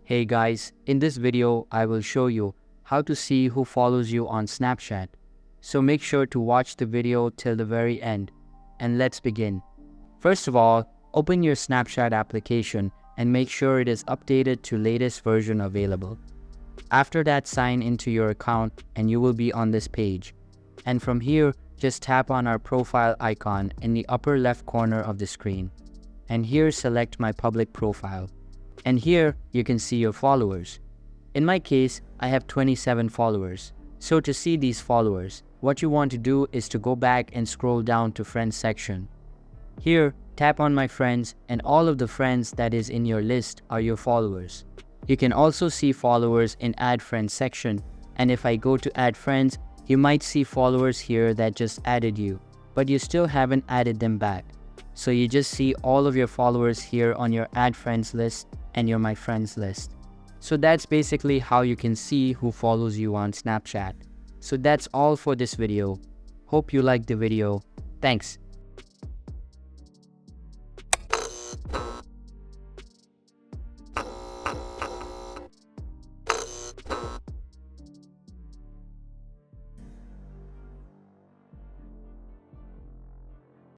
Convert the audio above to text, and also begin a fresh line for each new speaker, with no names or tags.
Hey guys, in this video I will show you how to see who follows you on Snapchat. So make sure to watch the video till the very end, and let's begin. First of all, open your Snapchat application and make sure it is updated to latest version available. After that, sign into your account and you will be on this page. And from here, just tap on our profile icon in the upper left corner of the screen. And here select my public profile. And here you can see your followers. In my case, I have 27 followers. So to see these followers, what you want to do is to go back and scroll down to friends section. Here, tap on my friends and all of the friends that is in your list are your followers. You can also see followers in add friends section, and if I go to add friends, you might see followers here that just added you, but you still haven't added them back. So you just see all of your followers here on your add friends list and your my friends list. So that's basically how you can see who follows you on Snapchat. So that's all for this video. Hope you liked the video. Thanks.